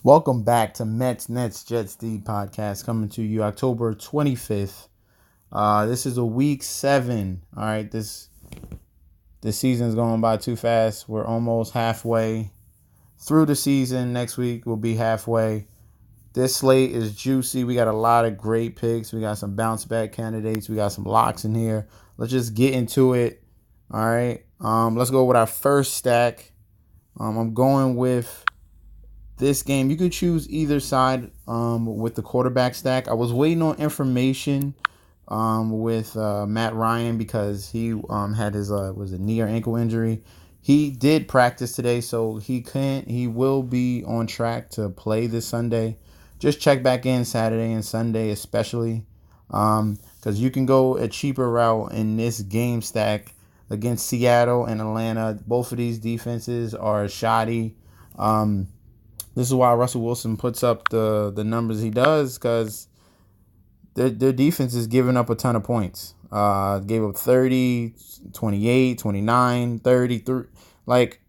Welcome back to Mets, Nets, Jets, D podcast coming to you October 25th. This is a week 7. All right, this season is going by too fast. We're almost halfway through the season. Next week we'll be halfway. This slate is juicy. We got a lot of great picks. We got some bounce back candidates. We got some locks in here. Let's just get into it. All right. Let's go with our first stack. I'm going with this game. You could choose either side with the quarterback stack. I was waiting on information with Matt Ryan because he had his was a knee or ankle injury. He did practice today, so he will be on track to play this Sunday. Just check back in Saturday and Sunday especially, because you can go a cheaper route in this game stack against Seattle and Atlanta. Both of these defenses are shoddy. This is why Russell Wilson puts up the numbers he does, because their defense is giving up a ton of points. Gave up 30, 28, 29, 33. Like,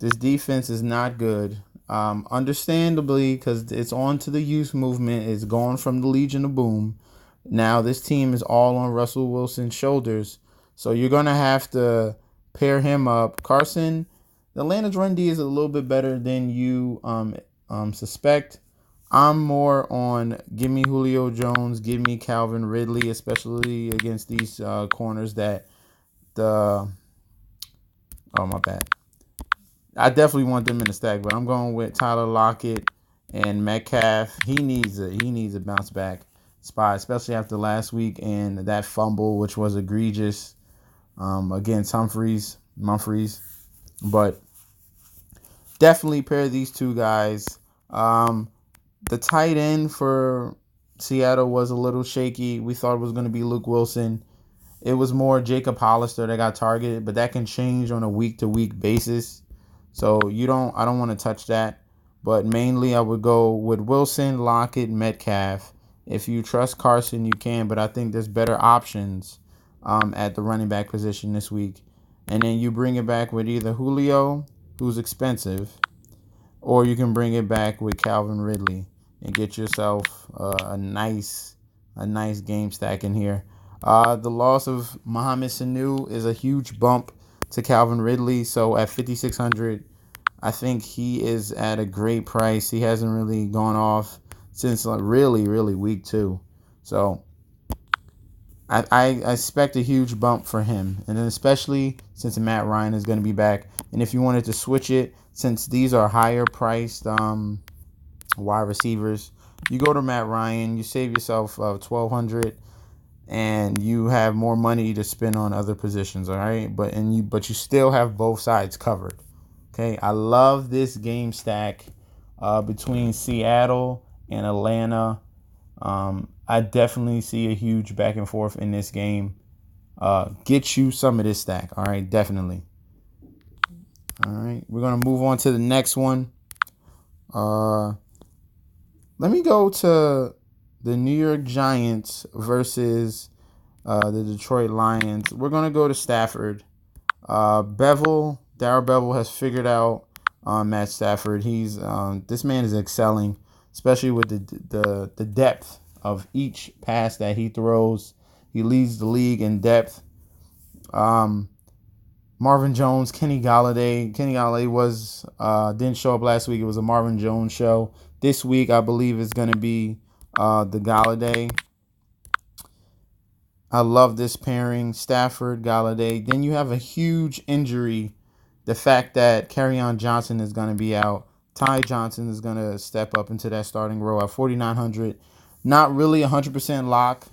this defense is not good. Understandably, because it's on to the youth movement. It's gone from the Legion of Boom. Now this team is all on Russell Wilson's shoulders. So you're going to have to pair him up. Carson, the Atlanta's run D is a little bit better than you suspect. I'm more on give me Julio Jones, give me Calvin Ridley, especially against these corners that the oh my bad. I definitely want them in the stack, but I'm going with Tyler Lockett and Metcalf. He needs a bounce back spot, especially after last week and that fumble, which was egregious against Humphreys. But definitely pair these two guys. The tight end for Seattle was a little shaky. We thought it was going to be Luke Wilson. It was more Jacob Hollister that got targeted, but that can change on a week-to-week basis. So I don't want to touch that. But mainly I would go with Wilson, Lockett, Metcalf. If you trust Carson, you can, but I think there's better options at the running back position this week. And then you bring it back with either Julio, who's expensive, or you can bring it back with Calvin Ridley and get yourself a nice game stack in here. The loss of Mohamed Sanu is a huge bump to Calvin Ridley. So at 5,600, I think he is at a great price. He hasn't really gone off since really week 2. So I expect a huge bump for him. And then especially since Matt Ryan is going to be back. And if you wanted to switch it, since these are higher priced wide receivers, you go to Matt Ryan, you save yourself $1,200, and you have more money to spend on other positions. All right, but you still have both sides covered. Okay, I love this game stack between Seattle and Atlanta. I definitely see a huge back and forth in this game. Get you some of this stack. All right, definitely. All right, we're gonna move on to the next one. Let me go to the New York Giants versus the Detroit Lions. We're gonna go to Stafford. Darrell Bevel has figured out Matt Stafford. This man is excelling, especially with the depth of each pass that he throws. He leads the league in depth. Marvin Jones, Kenny Galladay. Kenny Galladay didn't show up last week. It was a Marvin Jones show. This week, I believe, is going to be the Galladay. I love this pairing, Stafford, Galladay. Then you have a huge injury. The fact that Kerryon Johnson is going to be out. Ty Johnson is going to step up into that starting role at 4,900. Not really 100% lock,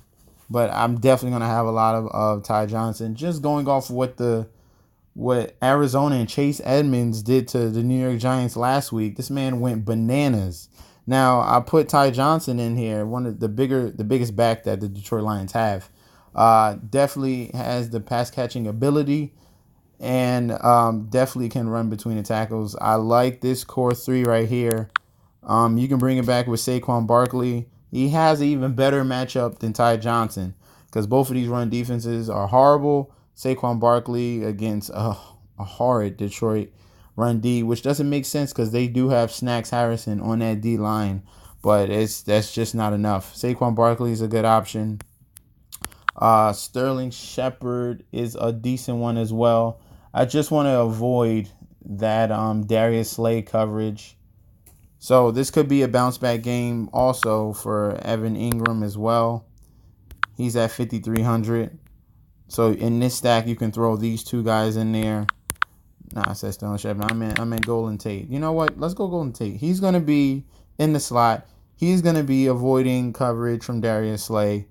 but I'm definitely going to have a lot of Ty Johnson. Just going off what Arizona and Chase Edmonds did to the New York Giants last week. This man went bananas. Now, I put Ty Johnson in here, one of the biggest back that the Detroit Lions have. Definitely has the pass catching ability and definitely can run between the tackles. I like this core 3 right here. You can bring it back with Saquon Barkley. He has an even better matchup than Ty Johnson because both of these run defenses are horrible. Saquon Barkley against a horrid Detroit run D, which doesn't make sense because they do have Snacks Harrison on that D line, but that's just not enough. Saquon Barkley is a good option. Sterling Shepard is a decent one as well. I just want to avoid that Darius Slay coverage. So this could be a bounce back game also for Evan Ingram as well. He's at 5,300. So in this stack, you can throw these two guys in there. Nah, I said Sterling Shepard. I meant Golden Tate. You know what? Let's go Golden Tate. He's going to be in the slot. He's going to be avoiding coverage from Darius Slay.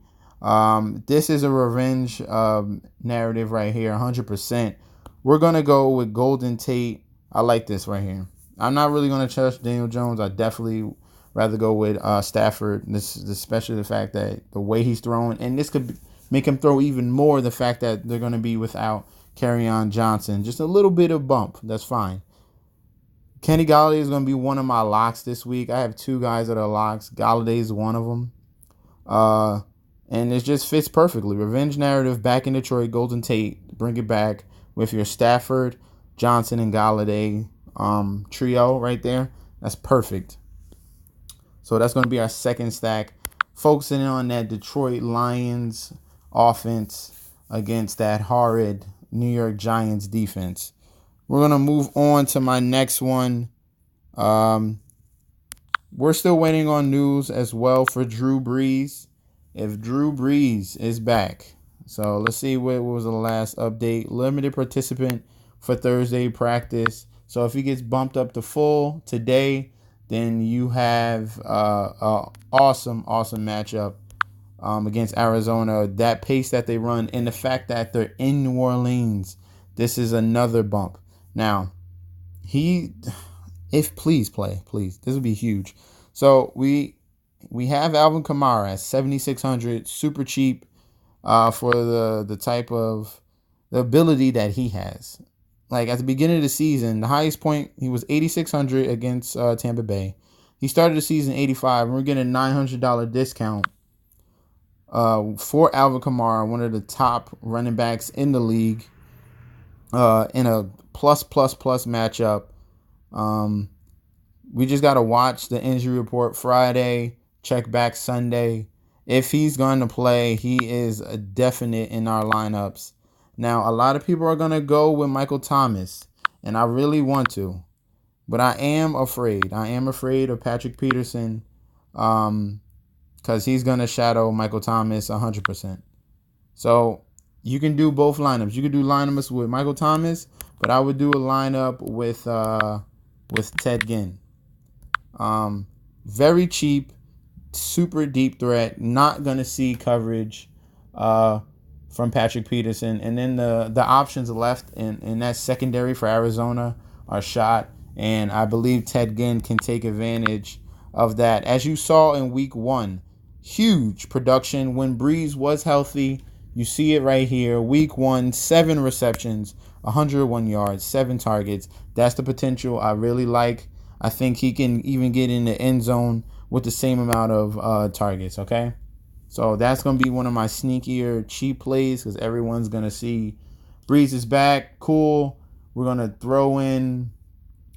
This is a revenge narrative right here, 100%. We're going to go with Golden Tate. I like this right here. I'm not really going to trust Daniel Jones. I definitely rather go with Stafford. This is especially the fact that the way he's throwing, and this could make him throw even more, the fact that they're going to be without Kerryon Johnson. Just a little bit of bump. That's fine. Kenny Golladay is going to be one of my locks this week. I have two guys that are locks. Golladay is one of them. And it just fits perfectly. Revenge narrative, back in Detroit, Golden Tate, bring it back with your Stafford, Johnson, and Golladay trio right there. That's perfect. So that's going to be our second stack. Focusing on that Detroit Lions offense against that horrid New York Giants defense. We're going to move on to my next one. We're still waiting on news as well for Drew Brees. If Drew Brees is back. So let's see what was the last update. Limited participant for Thursday practice. So if he gets bumped up to full today, then you have a awesome matchup against Arizona. That pace that they run and the fact that they're in New Orleans, this is another bump. Now, please play. This would be huge. So we have Alvin Kamara at 7,600, super cheap for the type of the ability that he has. Like at the beginning of the season, the highest point, he was 8,600 against Tampa Bay. He started the season 85, and we're getting a $900 discount for Alvin Kamara, one of the top running backs in the league, in a plus matchup. We just got to watch the injury report Friday, check back Sunday. If he's going to play, he is a definite in our lineups. Now, a lot of people are going to go with Michael Thomas, and I really want to. But I am afraid. I am afraid of Patrick Peterson because he's going to shadow Michael Thomas 100%. So you can do both lineups. You can do lineups with Michael Thomas, but I would do a lineup with Ted Ginn. Very cheap, super deep threat. Not going to see coverage from Patrick Peterson. And then the options left in that secondary for Arizona are shot. And I believe Ted Ginn can take advantage of that. As you saw in week 1, huge production when Brees was healthy. You see it right here. Week 1, 7 receptions, 101 yards, 7 targets. That's the potential I really like. I think he can even get in the end zone with the same amount of targets, okay? So that's going to be one of my sneakier cheap plays because everyone's going to see Brees is back. Cool. We're going to throw in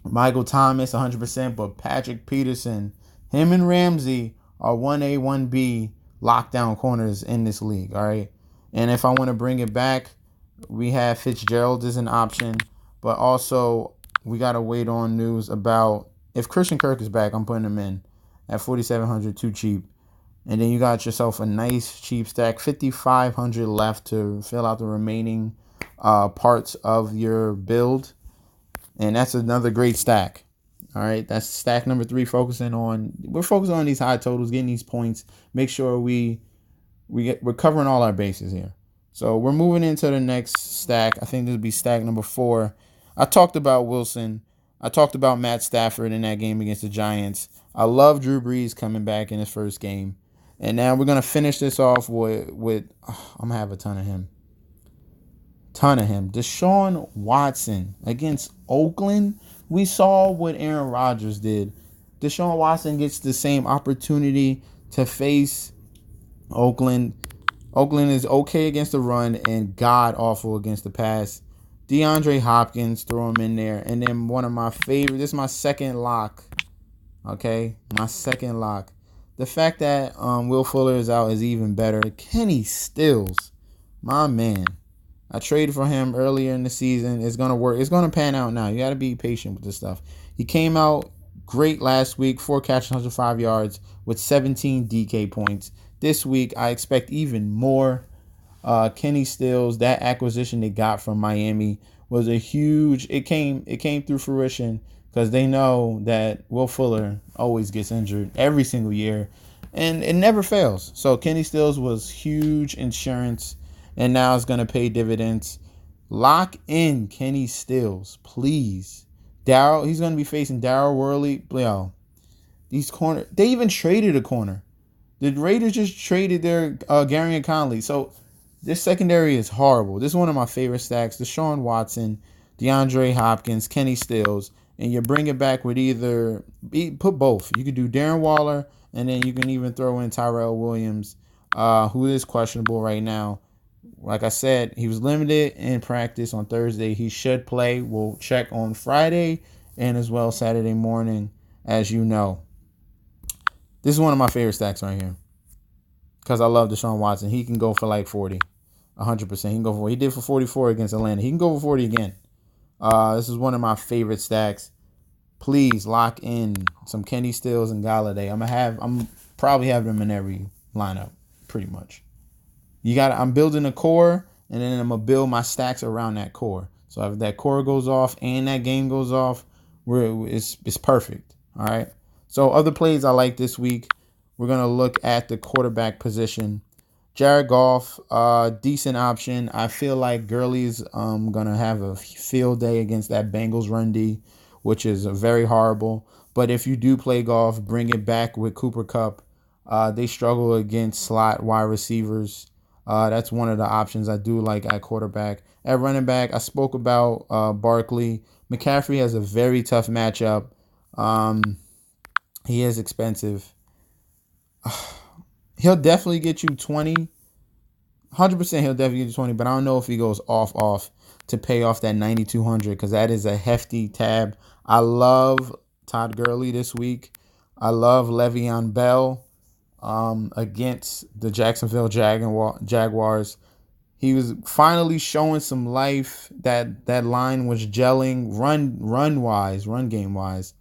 Michael Thomas 100%, but Patrick Peterson, him and Ramsey are 1A, 1B lockdown corners in this league, all right? And if I want to bring it back, we have Fitzgerald as an option, but also we got to wait on news about if Christian Kirk is back, I'm putting him in at 4,700, too cheap. And then you got yourself a nice cheap stack, 5,500 left to fill out the remaining parts of your build. And that's another great stack. All right, that's stack number 3. We're focusing on these high totals, getting these points. Make sure we're covering all our bases here. So we're moving into the next stack. I think this will be stack number 4. I talked about Wilson. I talked about Matt Stafford in that game against the Giants. I love Drew Brees coming back in his first game. And now we're going to finish this off with I'm going to have a ton of him. Deshaun Watson against Oakland. We saw what Aaron Rodgers did. Deshaun Watson gets the same opportunity to face Oakland. Oakland is okay against the run and god awful against the pass. DeAndre Hopkins, throw him in there. And then one of my favorite, this is my second lock. Okay, my second lock. The fact that Will Fuller is out is even better. Kenny Stills, my man. I traded for him earlier in the season. It's going to work. It's going to pan out now. You got to be patient with this stuff. He came out great last week, 4 catches, 105 yards with 17 DK points. This week, I expect even more. Kenny Stills, that acquisition they got from Miami was a huge. It came through fruition because they know that Will Fuller always gets injured every single year, and it never fails. So Kenny Stills was huge insurance, and now it's gonna pay dividends. Lock in Kenny Stills, please. He's gonna be facing Darryl Worley. Yo, these corner. They even traded a corner. The Raiders just traded their Gary and Conley. So this secondary is horrible. This is one of my favorite stacks. Deshaun Watson, DeAndre Hopkins, Kenny Stills. And you bring it back with put both. You could do Darren Waller, and then you can even throw in Tyrell Williams, who is questionable right now. Like I said, he was limited in practice on Thursday. He should play. We'll check on Friday and as well Saturday morning, as you know. This is one of my favorite stacks right here because I love Deshaun Watson. He can go for like 40, 100%. He can go for. He did for 44 against Atlanta. He can go for 40 again. This is one of my favorite stacks. Please lock in some Kenny Stills and Galladay. I'm probably have them in every lineup, pretty much. I'm building a core, and then I'm gonna build my stacks around that core. So if that core goes off and that game goes off, it's perfect. All right. So other plays I like this week, we're gonna look at the quarterback position. Jared Goff, decent option. I feel like Gurley's gonna have a field day against that Bengals run D, which is very horrible. But if you do play Goff, bring it back with Cooper Kupp. They struggle against slot wide receivers. That's one of the options I do like at quarterback. At running back, I spoke about Barkley. McCaffrey has a very tough matchup. He is expensive. He'll definitely get you 20. 100% he'll definitely get you 20, but I don't know if he goes off to pay off that 9,200 because that is a hefty tab. I love Todd Gurley this week. I love Le'Veon Bell against the Jacksonville Jaguars. He was finally showing some life. That line was gelling run game wise.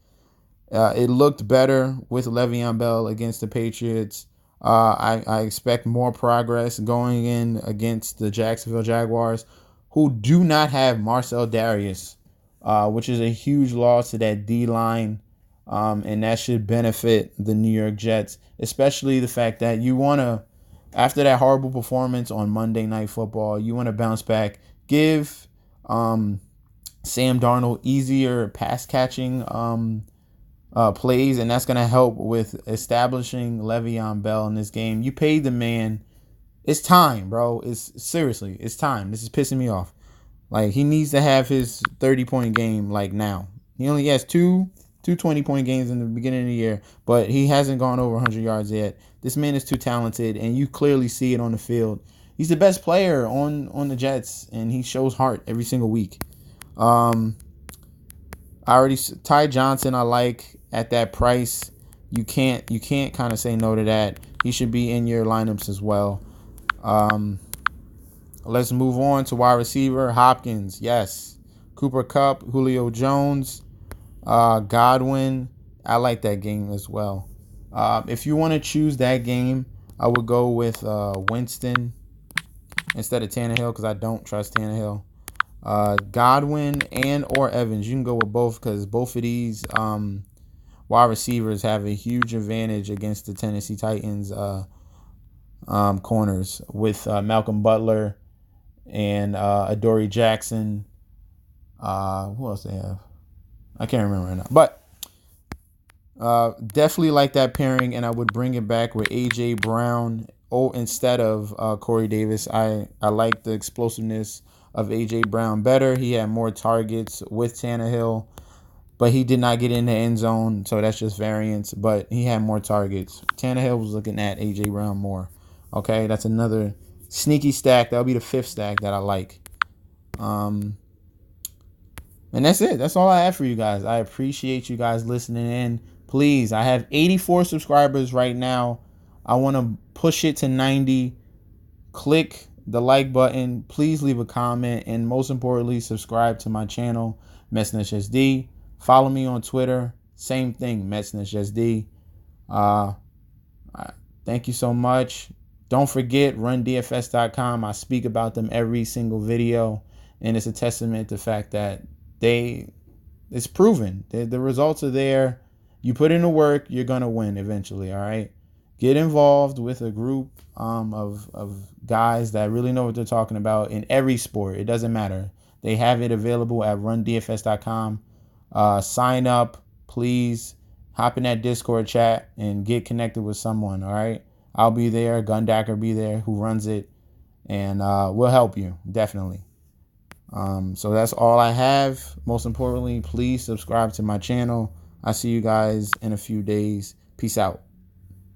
It looked better with Le'Veon Bell against the Patriots. I expect more progress going in against the Jacksonville Jaguars, who do not have Marcel Darius, which is a huge loss to that D-line, and that should benefit the New York Jets, especially the fact that you want to, after that horrible performance on Monday Night Football, you want to bounce back, give Sam Darnold easier pass-catching plays, and that's going to help with establishing Le'Veon Bell in this game. You paid the man. It's time, bro. It's time. This is pissing me off. Like, he needs to have his 30-point game, like, now. He only has two 20-point games in the beginning of the year, but he hasn't gone over 100 yards yet. This man is too talented, and you clearly see it on the field. He's the best player on the Jets, and he shows heart every single week. Ty Johnson I like at that price. You can't kind of say no to that. He should be in your lineups as well. Let's move on to wide receiver. Hopkins, yes. Cooper Kupp, Julio Jones, Godwin. I like that game as well. If you want to choose that game, I would go with Winston instead of Tannehill because I don't trust Tannehill. Godwin and or Evans. You can go with both because both of these wide receivers have a huge advantage against the Tennessee Titans corners with Malcolm Butler and Adoree Jackson. Who else they have? I can't remember right now. But definitely like that pairing, and I would bring it back with A.J. Brown instead of Corey Davis. I like the explosiveness of A.J. Brown better. He had more targets with Tannehill, but he did not get in the end zone, so that's just variance. But he had more targets. Tannehill was looking at A.J. Brown more. Okay, that's another sneaky stack. That'll be the fifth stack that I like. And that's it. That's all I have for you guys. I appreciate you guys listening in. Please, I have 84 subscribers right now. I want to push it to 90. Click the like button. Please leave a comment. And most importantly, subscribe to my channel, MetsNetSD. Follow me on Twitter. Same thing, MetsNetSD. Uh, Thank you so much. Don't forget, rundfs.com. I speak about them every single video. And it's a testament to the fact that it's proven. The results are there. You put in the work, you're going to win eventually, all right? Get involved with a group of guys that really know what they're talking about in every sport. It doesn't matter. They have it available at rundfs.com. Sign up, please. Hop in that Discord chat and get connected with someone, all right? I'll be there. Gundacker will be there, who runs it. And we'll help you, definitely. So that's all I have. Most importantly, please subscribe to my channel. I'll see you guys in a few days. Peace out.